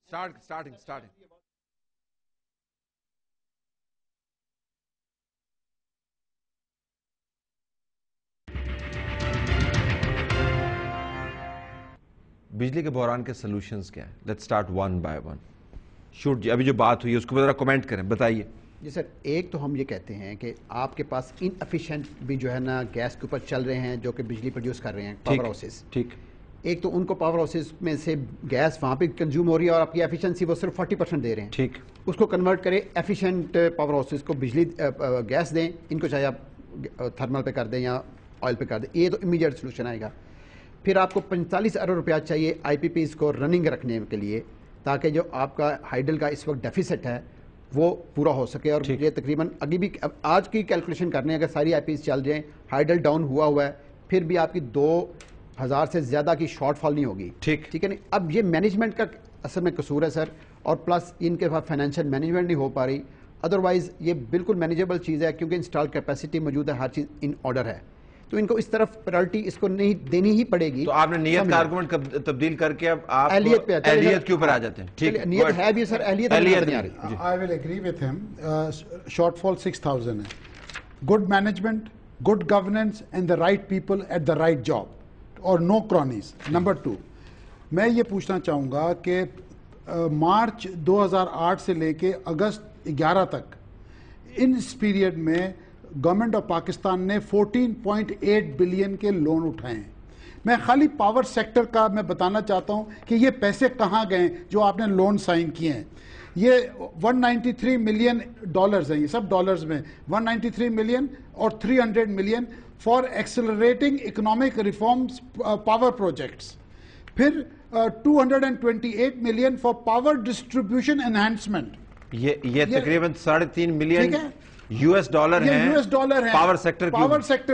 starting. بجلی کے بحران کے سلوشنز کیا ہیں؟ Let's start one by one. Shoot جی ابھی جو بات ہوئی ہے اس کو ذرا کمنٹ کریں, بتائیے. جی سر, ایک تو ہم یہ کہتے ہیں کہ آپ کے پاس ان ایفیشینٹ بھی جو ہے نا گیس کے اوپر چل رہے ہیں جو کہ بجلی پروڈیوس کر رہے ہیں پاور ہاؤسز. ٹھیک. ایک تو ان کو پاور ہاؤسز میں سے گیس وہاں پہ کنزیوم ہو رہی ہے اور آپ کی ایفیشنسی وہ صرف 40% دے رہے ہیں. ٹھیک. اس کو کنورٹ کرے ایفیشینٹ پاور ہاؤسز کو بجلی گیس دیں, ان کو چاہے آپ تھرمل پہ کر دیں یا آئل پہ کر دیں. یہ تو امیڈیٹ سلوشن آئے گا. پھر آپ کو 45 ارب روپیہ چاہیے آئی پی پیز کو رننگ رکھنے کے لیے, تاکہ جو آپ کا ہائیڈل کا اس وقت ڈیفیسٹ ہے وہ پورا ہو سکے. اور یہ تقریباً ابھی بھی آج کی کیلکولیشن کرنے اگر ساری آئی پیز چل جائیں, ہائیڈل ڈاؤن ہوا ہے, پھر بھی آپ کی 2000 سے زیادہ کی شارٹ فال نہیں ہوگی. ٹھیک ہے نہیں. اب یہ مینجمنٹ کا اصل میں قصور ہے سر, اور پلس ان کے پاس فائنینشیل مینجمنٹ نہیں ہو پا رہی. ادروائز یہ بالکل مینیجیبل چیز ہے کیونکہ انسٹال کیپیسٹی موجود ہے, ہر چیز ان آرڈر ہے. تو ان کو اس طرف پرائرٹی اس کو نہیں دینی ہی پڑے گی. تو آپ نے نیت کا آرگومنٹ تبدیل کر کے اب آپ اہلیت کے اوپر آ جاتے ہیں. ٹھیک ہے, نیت ہے بھی سر, اہلیت نہیں آ رہی. I will agree with him. Short fall 6,000 ہے. Good management, good governance and the right people at the right job اور no cronies. Number 2, میں یہ پوچھنا چاہوں گا کہ مارچ 2008 سے لے کے اگست 11 تک ان اس پیریڈ میں گورنمنٹ آف پاکستان نے 14.8 بلین کے لون اٹھائے ہیں. میں خالی پاور سیکٹر کا میں بتانا چاہتا ہوں کہ یہ پیسے کہاں گئے جو آپ نے لون سائن کیے ہیں. یہ $193 ملین ہیں, یہ سب ڈالرز میں. 193 ملین اور 300 million for accelerating economic reforms power projects. پھر 228 million for power distribution enhancement. یہ تقریباً 3.5 ملین US ڈالر ہیں پاور سیکٹر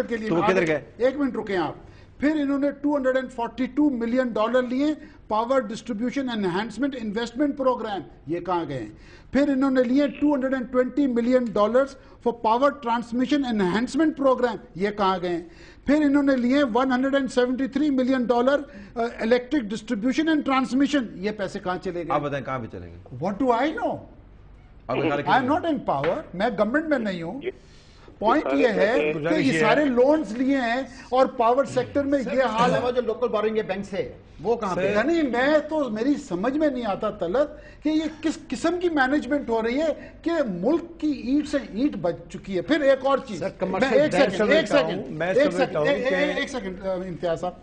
کے لیے. تو وہ کدھر گئے؟ ایک منٹ رکیں آپ. پھر انہوں نے $242 ملین لیے power distribution enhancement investment program, یہ کہاں گئے ہیں؟ پھر انہوں نے لیے $220 million for power transmission enhancement program, یہ کہاں گئے ہیں؟ پھر انہوں نے لیے $173 million electric distribution and transmission, یہ پیسے کہاں چلے گئے؟ آپ بتائیں کہاں پہ چلے گئے؟ What do I know? I am not in power, میں گورنمنٹ میں نہیں ہوں. پوائنٹ یہ ہے کہ یہ سارے لونز لیے ہیں اور پاور سیکٹر میں یہ حال ہے. جو لوکل بورنگ ہے بینک سے وہ کہاں پہ؟ نہیں, میں تو میری سمجھ میں نہیں آتا طلعت کہ یہ کس قسم کی مینجمنٹ ہو رہی ہے کہ ملک کی اینٹ سے اینٹ بچ چکی ہے. پھر ایک اور چیز, ایک سیکنڈ امتیاز صاحب,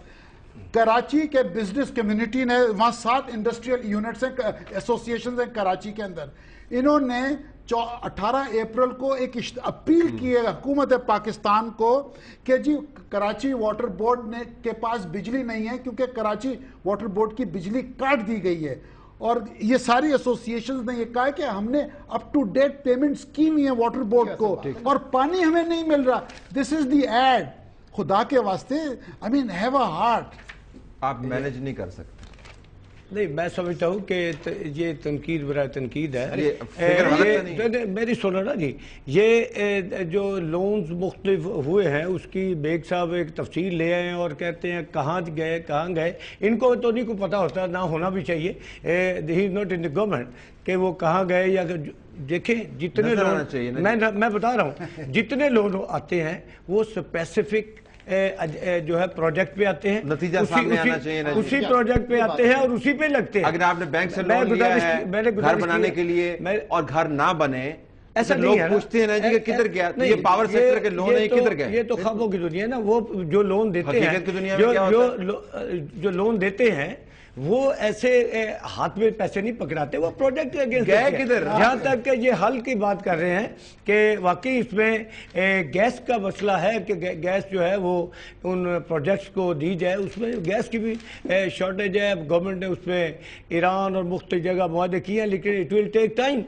کراچی کے بزنس کمیونٹی نے وہاں 7 انڈسٹریل یونٹس ہیں, ایسوسیشنز ہیں کراچی کے اندر. انہوں نے 18 اپریل کو ایک اپیل کی ہے حکومت پاکستان کو کہ جی کراچی واٹر بورڈ کے پاس بجلی نہیں ہے کیونکہ کراچی واٹر بورڈ کی بجلی کاٹ دی گئی ہے. اور یہ ساری ایسوسیشنز نے یہ کہا کہ ہم نے اپ ٹو ڈیٹ پیمنٹس کی ہوئی ہیں واٹر بورڈ کو اور پانی ہمیں نہیں مل رہا. دس از دی ایڈ. خدا کے واسطے I mean have a heart. آپ مینج نہیں کر سکتے. نہیں, میں سمجھتا ہوں کہ یہ تنقید برائے تنقید ہے. میری سنو نا جی, یہ جو لونز مختلف ہوئے ہیں اس کی بیگ صاحب ایک تفصیل لے آئے اور کہتے ہیں کہاں گئے. ان کو تو نہیں کو پتہ ہوتا, نہ ہونا بھی چاہیے. ہی is not in the government کہ وہ کہاں گئے یا دیکھیں جتنے لون میں بتا رہا ہوں جتنے لون آتے ہیں وہ اسپیسیفک جو ہے پروجیکٹ پہ آتے ہیں, نتیجہ سامنے آنا چاہیے, اسی پروجیکٹ پہ آتے ہیں اور اسی پہ لگتے ہیں. اگر آپ نے بینک سے لون لیا ہے گھر بنانے کے لیے اور گھر نہ بنے, ایسا لوگ پوچھتے ہیں نا جی کہ کدھر گیا, تو یہ پاور سیکٹر کے لون ہے کدھر گئے؟ یہ تو خوابوں کی دنیا ہے نا. وہ جو لون دیتے ہیں, جو لون دیتے ہیں وہ ایسے ہاتھ میں پیسے نہیں پکڑاتے, وہ پروجیکٹ گئے کدھر. جہاں تک کہ یہ حل کی بات کر رہے ہیں کہ واقعی اس میں گیس کا مسئلہ ہے کہ گیس جو ہے وہ ان پروجیکٹس کو دی جائے, اس میں گیس کی بھی شارٹیج ہے. گورنمنٹ نے اس میں ایران اور مختلف جگہ معاہدے کیے ہیں, لیکن اٹ ول ٹیک ٹائم.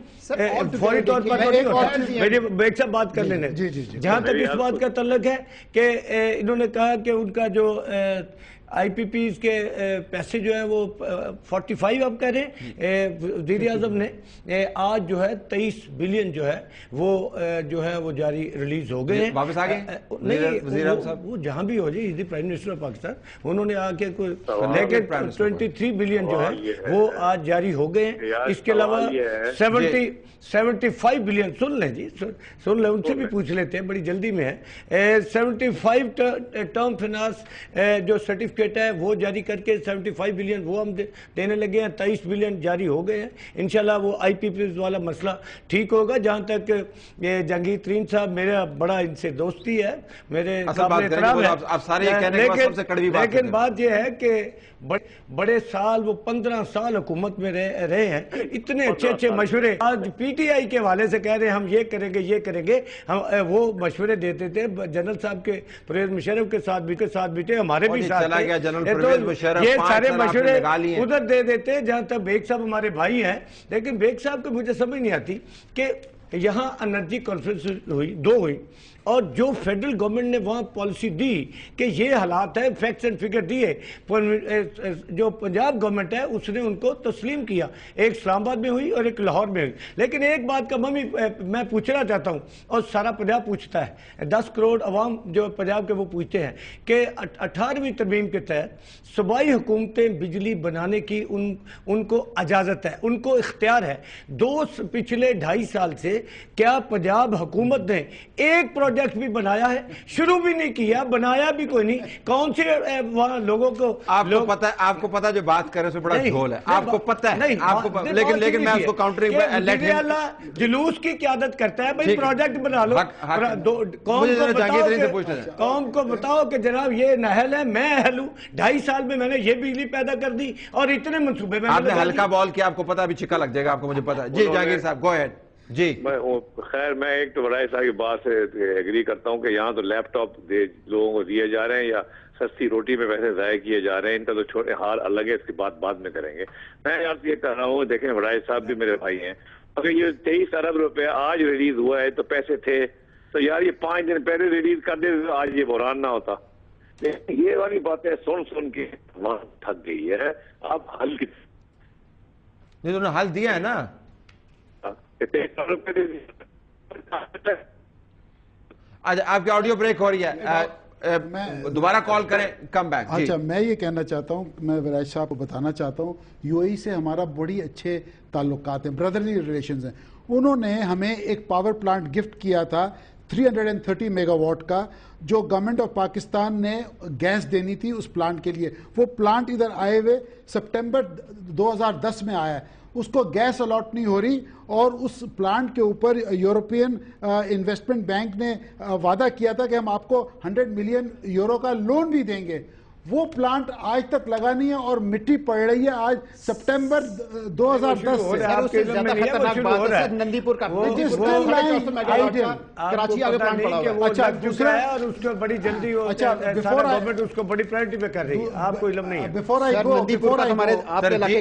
فوری طور پر میری بیگ صاحب بات کر لینے. جہاں تک اس بات کا تعلق ہے کہ انہوں نے کہا کہ ان کا جو آئی پی پیز کے پیسے جو ہیں وہ 45 اب کہہ رہے ہیں وزیر اعظم نے, آج جو ہے 23 بلین جو ہے وہ جاری ریلیز ہو گئے ہیں. واپس آگئے نہیں, وہ جہاں بھی ہو جائے, پرائم منسٹر آف پاکستان, انہوں نے آ کے لیکن 23 بلین جو ہے وہ آج جاری ہو گئے ہیں. اس کے علاوہ 75 بلین, سن لیں جی, سن لیں, ان سے بھی پوچھ لیتے ہیں, بڑی جلدی میں ہے. 75 ٹرم فائنانس جو سرٹیفکیٹ ہے وہ جاری کر کے 75 بلین وہ ہم دینے لگے ہیں. 23 بلین جاری ہو گئے ہیں. انشاءاللہ وہ آئی پی پیز والا مسئلہ ٹھیک ہوگا. جہاں تک جہانگیر ترین صاحب, میرا بڑا ان سے دوستی ہے, میرے قابل احترام ہے, لیکن بات یہ ہے کہ بڑے سال, وہ 15 سال حکومت میں رہے ہیں, اتنے اچھے مشورے آج پی ٹی آئی کے حوالے سے کہہ رہے ہیں ہم یہ کریں گے یہ کریں گے. ہم وہ مشورے دیتے تھے جنرل صاحب کے پرویز مشرف کے ساتھ بھی تھے, ہمارے بھی ساتھ تھے. یہ سارے مشورے ادھر دے دیتے جہاں تک بیگ صاحب ہمارے بھائی ہیں. لیکن بیگ صاحب کو مجھے سمجھ نہیں آتی کہ یہاں انرجی کانفرنس ہوئی, 2 ہوئی, اور جو فیڈرل گورنمنٹ نے وہاں پالیسی دی کہ یہ حالات ہے, فیکٹس اینڈ فگر دیے, جو پنجاب گورنمنٹ ہے اس نے ان کو تسلیم کیا. ایک اسلام آباد میں ہوئی اور ایک لاہور میں ہوئی. لیکن ایک بات کا میں پوچھنا چاہتا ہوں, اور سارا پنجاب پوچھتا ہے, 10 کروڑ عوام جو پنجاب کے وہ پوچھتے ہیں کہ 18ویں ترمیم کے تحت صوبائی حکومتیں بجلی بنانے کی ان کو اجازت ہے, ان کو اختیار ہے. پچھلے 2.5 سال سے کیا پنجاب حکومت نے ایک پروجیکٹ بھی بنایا ہے؟ شروع بھی نہیں کیا, بنایا بھی کوئی نہیں. کون سے وہاں لوگوں کو آپ کو پتا جو بات کر رہے ہیں بڑا جھول ہے, آپ کو پتا ہے, لیکن میں اس کو کاؤنٹرنگ وزیر اعلیٰ جلوس کی قیادت کرتا ہے, بھائی پروجیکٹ بنا لو. قوم کو بتاؤ کہ جناب یہ نہل ہے, میں اہل ہوں, 2.5 سال میں نے یہ بجلی پیدا کر دی اور اتنے منصوبے میں. آپ نے ہلکا بال کیا, آپ کو پتا ابھی چکا لگ جائے گا آپ کو, مجھے پتا ہے. جی جہانگیر صاحب گو ایڈ. جی خیر, میں ایک تو بڑائی صاحب کی بات سے ایگری کرتا ہوں کہ یہاں تو لیپ ٹاپ لوگوں کو دیے جا رہے ہیں یا سستی روٹی میں پیسے ضائع کیے جا رہے ہیں, ان کا تو چھوٹے حال الگ ہے, اس کی بات بعد میں کریں گے. میں آپ یہ کہہ رہا ہوں, دیکھیں بڑائی صاحب بھی میرے بھائی ہیں, اگر یہ 23 ارب روپے آج ریلیز ہوا ہے تو پیسے تھے تو یار یہ 5 دن پہلے ریلیز کر دے تو آج یہ بحران نہ ہوتا. یہ والی باتیں سن کے تھک گئی ہے. آپ حل حل دیا ہے نا, آپ کی آڈیو بریک ہو رہی ہے, دوبارہ کال کریں, کم بیک. اچھا, میں یہ کہنا چاہتا ہوں, میں ورائش صاحب کو بتانا چاہتا ہوں, یو اے ای سے ہمارا بڑی اچھے تعلقات ہیں, بردرلی ریلیشنز ہیں. انہوں نے ہمیں ایک پاور پلانٹ گفٹ کیا تھا 330 میگا واٹ کا, جو گورنمنٹ آف پاکستان نے گیس دینی تھی اس پلانٹ کے لیے. وہ پلانٹ ادھر آئے ہوئے سپٹمبر 2010 میں آیا ہے, اس کو گیس الاٹ نہیں ہو رہی, اور اس پلانٹ کے اوپر یورپین انویسٹمنٹ بینک نے وعدہ کیا تھا کہ ہم آپ کو 100 ملین یورو کا لون بھی دیں گے. وہ پلانٹ آج تک لگا نہیں ہے اور مٹی پڑ رہی ہے. آج سپٹمبر 2010 سے نندی پور کا کراچی آگے پلانٹ پڑا ہوا. اچھا, دوسرا ہے اور اس کو بڑی جلدی گورنمنٹ اس کو بڑی پرائرٹی پہ کر رہی ہے, آپ کو علم نہیں ہے. بفور آئی گو,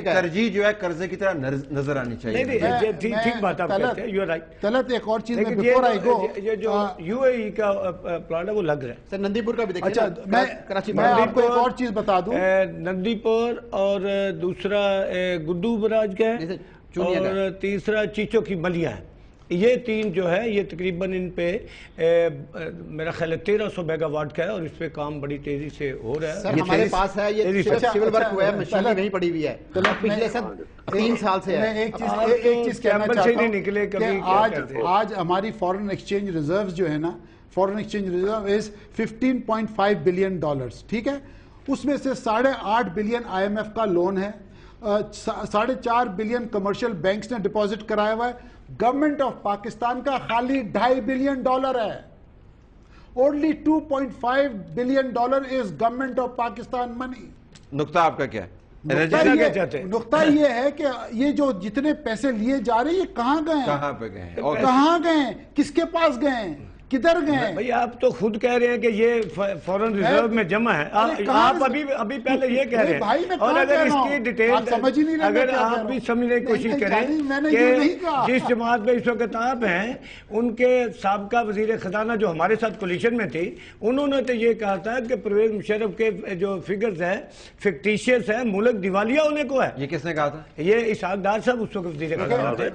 ترجیح جو ہے قرضے کی طرح نظر آنی چاہیے. ٹھیک بات آپ کہتے ہیں, یو آر رائٹ. طلعت, ایک اور چیز بفور آئی گو, یہ جو یو اے ای کا پلانٹ ہے وہ لگ رہا ہے. سر نندی پور کا بھی دیکھیں. اچھا, میں آپ کو ایک اور چیز بتا دوں, نندی پور اور دوسرا گڈو براج کا ہے, اور تیسرا چیچو کی ملیاں ہے. یہ 3 جو ہے یہ تقریباً ان پہ میرا خیال ہے 1300 میگا واٹ کا ہے, اور اس پہ کام بڑی تیزی سے ہو رہا ہے. سر ہمارے پاس ہے یہ سیول ورک ہوا ہے, مشینری نہیں پڑی ہوئی ہے, پچھلے سر 3 سال سے ہے. ایک چیز کہنا چاہتا ہوں کہ آج ہماری فورن ایکسچینج ریزروز جو ہے نا, فورن ایکسچینج ریزرو از $15.5 بلین, ٹھیک ہے. اس میں سے 8.5 بلین آئی ایم ایف کا لون ہے, 4.5 بلین کمرشل بینکس نے ڈپازٹ کرایا ہوا ہے. گورنمنٹ آف پاکستان کا خالی $2.5 بلین ہے. Only $2.5 billion is government of Pakistan money. نقطہ آپ کا کیا ہے؟ نقطہ یہ ہے کہ یہ جو جتنے پیسے لیے جا رہے ہیں یہ کہاں گئے ہیں, کہاں پہ گئے, کہاں گئے ہیں, کس کے پاس گئے ہیں, کدھر گئے؟ بھئی آپ تو خود کہہ رہے ہیں کہ یہ فورن ریزرو میں جمع ہے, آپ ابھی پہلے یہ کہہ رہے ہیں, اور اگر اس کی ڈیٹیل اگر آپ بھی سمجھنے کی کوشش کریں کہ جس جماعت میں اس وقت آپ ہیں ان کے سابقہ وزیر خزانہ جو ہمارے ساتھ کولیشن میں تھی, انہوں نے تو یہ کہا تھا کہ پرویز مشرف کے جو فگرز ہیں فکٹیشیس ہیں, ملک دیوالیہ ہونے کو ہے. یہ کس نے کہا تھا؟ یہ اسحاق ڈار صاحب اس وقت وزیر خزانہ تھے.